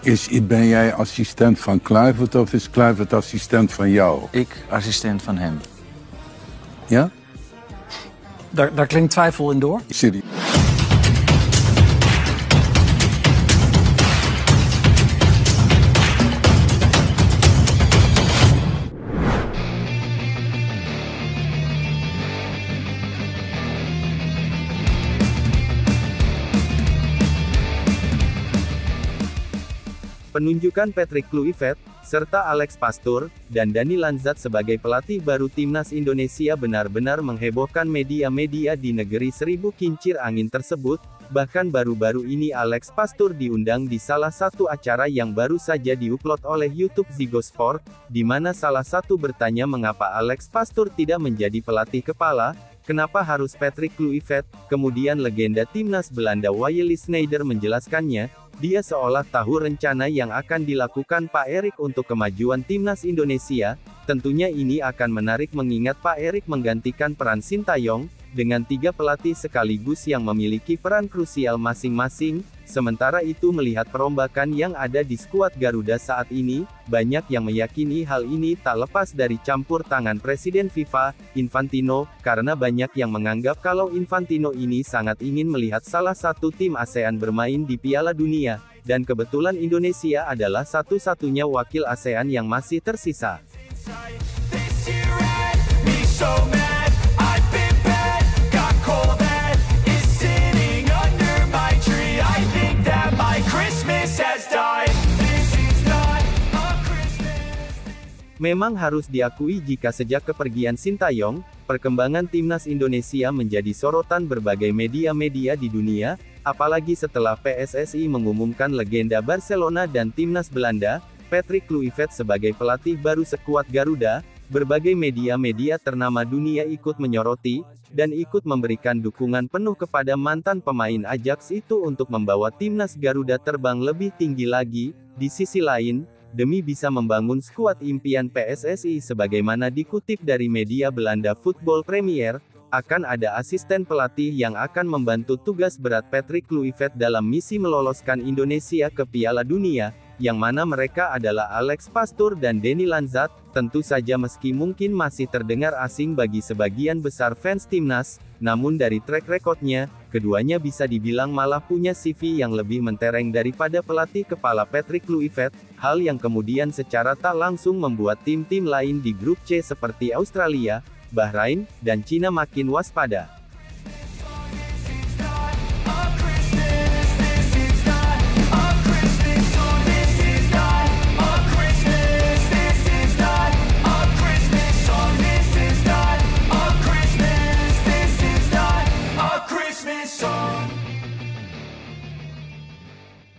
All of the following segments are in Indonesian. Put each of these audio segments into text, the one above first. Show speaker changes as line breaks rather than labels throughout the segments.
Ben jij assistent van Kluivert of is Kluivert assistent van jou?
Ik assistent van hem.
Ja?
Daar klinkt twijfel in door.
Serieus?
Penunjukan Patrick Kluivert, serta Alex Pastoor, dan Dani Lanzat sebagai pelatih baru Timnas Indonesia benar-benar menghebohkan media-media di negeri seribu kincir angin tersebut. Bahkan baru-baru ini Alex Pastoor diundang di salah satu acara yang baru saja diupload oleh YouTube Ziggo Sport, di mana salah satu bertanya mengapa Alex Pastoor tidak menjadi pelatih kepala. Kenapa harus Patrick Kluivert? Kemudian legenda Timnas Belanda Wesley Sneijder menjelaskannya, dia seolah tahu rencana yang akan dilakukan Pak Erik untuk kemajuan Timnas Indonesia. Tentunya ini akan menarik mengingat Pak Erik menggantikan peran Sintayong, dengan 3 pelatih sekaligus yang memiliki peran krusial masing-masing. Sementara itu melihat perombakan yang ada di skuad Garuda saat ini, banyak yang meyakini hal ini tak lepas dari campur tangan Presiden FIFA, Infantino, karena banyak yang menganggap kalau Infantino ini sangat ingin melihat salah satu tim ASEAN bermain di Piala Dunia, dan kebetulan Indonesia adalah satu-satunya wakil ASEAN yang masih tersisa. Memang harus diakui jika sejak kepergian Sintayong, perkembangan Timnas Indonesia menjadi sorotan berbagai media-media di dunia, apalagi setelah PSSI mengumumkan legenda Barcelona dan Timnas Belanda, Patrick Kluivert sebagai pelatih baru skuad Garuda. Berbagai media-media ternama dunia ikut menyoroti, dan ikut memberikan dukungan penuh kepada mantan pemain Ajax itu untuk membawa Timnas Garuda terbang lebih tinggi lagi. Di sisi lain, demi bisa membangun skuad impian PSSI sebagaimana dikutip dari media Belanda Football Premier, akan ada asisten pelatih yang akan membantu tugas berat Patrick Kluivert dalam misi meloloskan Indonesia ke Piala Dunia, yang mana mereka adalah Alex Pastoor dan Dani Lanzat. Tentu saja meski mungkin masih terdengar asing bagi sebagian besar fans Timnas, namun dari track recordnya, keduanya bisa dibilang malah punya CV yang lebih mentereng daripada pelatih kepala Patrick Kluivert, hal yang kemudian secara tak langsung membuat tim-tim lain di grup C seperti Australia, Bahrain, dan Cina makin waspada.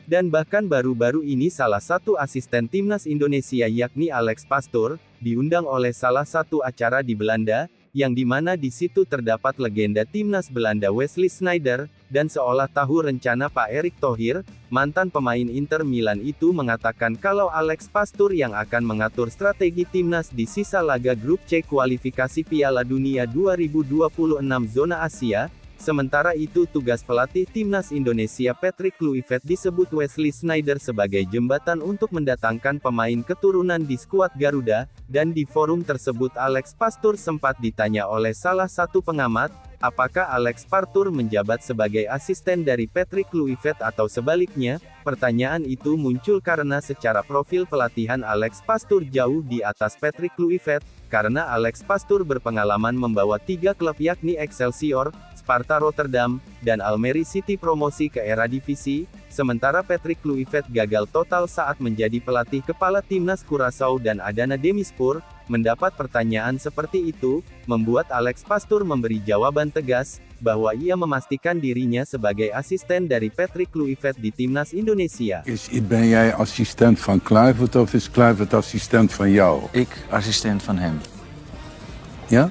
Dan bahkan baru-baru ini salah satu asisten Timnas Indonesia yakni Alex Pastoor, diundang oleh salah satu acara di Belanda, yang dimana di situ terdapat legenda Timnas Belanda Wesley Sneijder, dan seolah tahu rencana Pak Erick Thohir, mantan pemain Inter Milan itu mengatakan kalau Alex Pastoor yang akan mengatur strategi Timnas di sisa laga grup C kualifikasi Piala Dunia 2026 zona Asia. Sementara itu tugas pelatih Timnas Indonesia Patrick Kluivert disebut Wesley Sneijder sebagai jembatan untuk mendatangkan pemain keturunan di skuad Garuda, dan di forum tersebut Alex Pastoor sempat ditanya oleh salah satu pengamat, apakah Alex Pastoor menjabat sebagai asisten dari Patrick Kluivert atau sebaliknya. Pertanyaan itu muncul karena secara profil pelatihan Alex Pastoor jauh di atas Patrick Kluivert, karena Alex Pastoor berpengalaman membawa 3 klub yakni Excelsior, Sparta Rotterdam, dan Almere City promosi ke Eredivisie, sementara Patrick Kluivert gagal total saat menjadi pelatih kepala Timnas Curaçao dan Adana Demirspor. Mendapat pertanyaan seperti itu, membuat Alex Pastoor memberi jawaban tegas, bahwa ia memastikan dirinya sebagai asisten dari Patrick Kluivert di Timnas Indonesia.
Ben jij assistent van Kluivert of is Kluivert assistent van jou?
Ik assistent van hem.
Ja?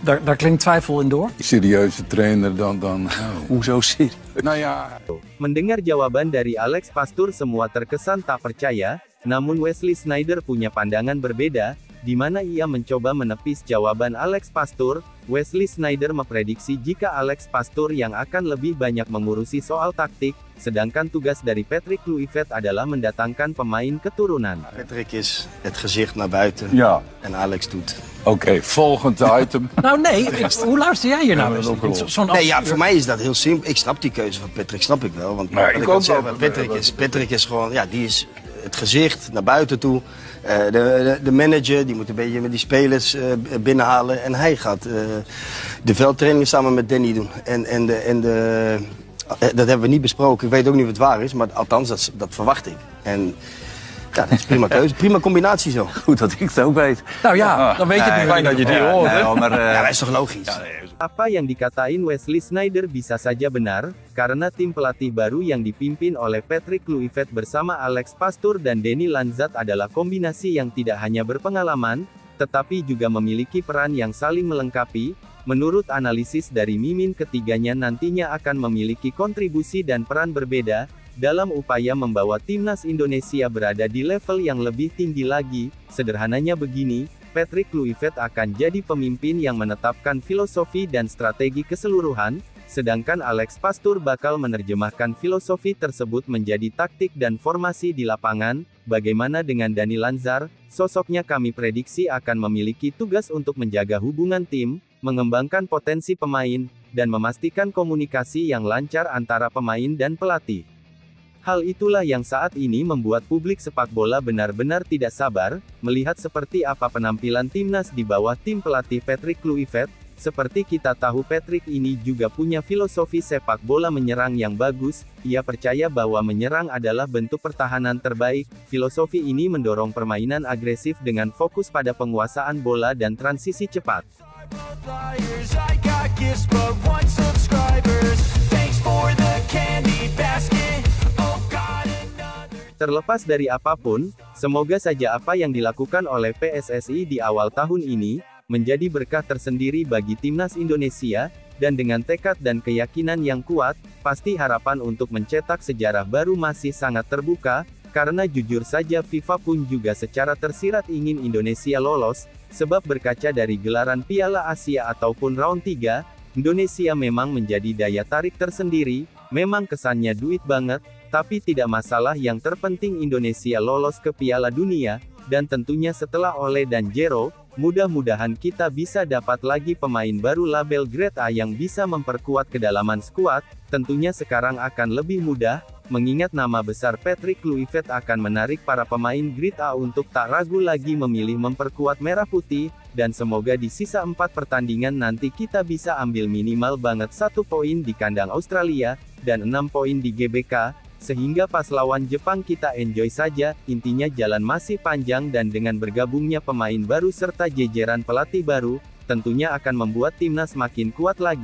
Daar klinkt twijfel in door.
Serieuze trainer dan.
Hoezo serieus?
Nou ja.
Mendengar jawaban dari Alex Pastoor semua terkesan tak percaya, namun Wesley Sneijder punya pandangan berbeda. di mana ia mencoba menepis jawaban Alex Pastoor. Wesley Sneijder memprediksi jika Alex Pastoor yang akan lebih banyak mengurusi soal taktik, sedangkan tugas dari Patrick Kluivert adalah mendatangkan pemain keturunan.
Patrick is het gezicht naar buiten
Ja.
en Alex doet.
Oké, volgend item.
Nou nee, hoe luister jij hier nou?
Ja, dat is ook wel.
Zo'n
Nee, ja,
ambassadeur-
voor mij is dat heel simpel. Ik snap die keuze van Patrick, snap ik wel. Want
Nee,
wat
ik
ik
ook
al zeg,
wel.
Patrick is gewoon, ja, die is het gezicht naar buiten toe. De manager, die moet een beetje met die spelers binnenhalen. En hij gaat de veldtrainingen samen met Danny doen. Dat hebben we niet besproken. Ik weet ook niet of het waar is, maar althans, dat verwacht ik. En ja, dat is prima keuze. Prima combinatie zo.
Goed dat ik het ook weet.
Nou ja, dan weet je het nu.
Fijn dat je die hoort. Maar,
Ja, dat is toch logisch?
Apa yang dikatain Wesley Sneijder bisa saja benar, karena tim pelatih baru yang dipimpin oleh Patrick Kluivert bersama Alex Pastoor dan Danny Lanzat adalah kombinasi yang tidak hanya berpengalaman, tetapi juga memiliki peran yang saling melengkapi. Menurut analisis dari Mimin, ketiganya nantinya akan memiliki kontribusi dan peran berbeda, dalam upaya membawa timnas Indonesia berada di level yang lebih tinggi lagi. Sederhananya begini, Patrick Kluivert akan jadi pemimpin yang menetapkan filosofi dan strategi keseluruhan, sedangkan Alex Pastoor bakal menerjemahkan filosofi tersebut menjadi taktik dan formasi di lapangan. Bagaimana dengan Danny Lanzar? Sosoknya kami prediksi akan memiliki tugas untuk menjaga hubungan tim, mengembangkan potensi pemain, dan memastikan komunikasi yang lancar antara pemain dan pelatih. Hal itulah yang saat ini membuat publik sepak bola benar-benar tidak sabar, melihat seperti apa penampilan timnas di bawah tim pelatih Patrick Kluivert. Seperti kita tahu, Patrick ini juga punya filosofi sepak bola menyerang yang bagus. Ia percaya bahwa menyerang adalah bentuk pertahanan terbaik. Filosofi ini mendorong permainan agresif dengan fokus pada penguasaan bola dan transisi cepat.
I got gifts, but 1 subscribers. Thanks for the candy basket. Oh God, another.
Terlepas dari apapun, semoga saja apa yang dilakukan oleh PSSI di awal tahun ini menjadi berkah tersendiri bagi timnas Indonesia, dan dengan tekad dan keyakinan yang kuat, pasti harapan untuk mencetak sejarah baru masih sangat terbuka, karena jujur saja FIFA pun juga secara tersirat ingin Indonesia lolos, sebab berkaca dari gelaran Piala Asia ataupun round 3, Indonesia memang menjadi daya tarik tersendiri, memang kesannya duit banget, tapi tidak masalah, yang terpenting Indonesia lolos ke Piala Dunia, dan tentunya setelah Ole dan Jero, mudah-mudahan kita bisa dapat lagi pemain baru label Grade A yang bisa memperkuat kedalaman skuad. Tentunya sekarang akan lebih mudah, mengingat nama besar Patrick Kluivert akan menarik para pemain Grade A untuk tak ragu lagi memilih memperkuat merah putih, dan semoga di sisa 4 pertandingan nanti kita bisa ambil minimal banget 1 poin di kandang Australia, dan 6 poin di GBK, sehingga pas lawan Jepang kita enjoy saja. Intinya jalan masih panjang, dan dengan bergabungnya pemain baru serta jajaran pelatih baru, tentunya akan membuat timnas makin kuat lagi.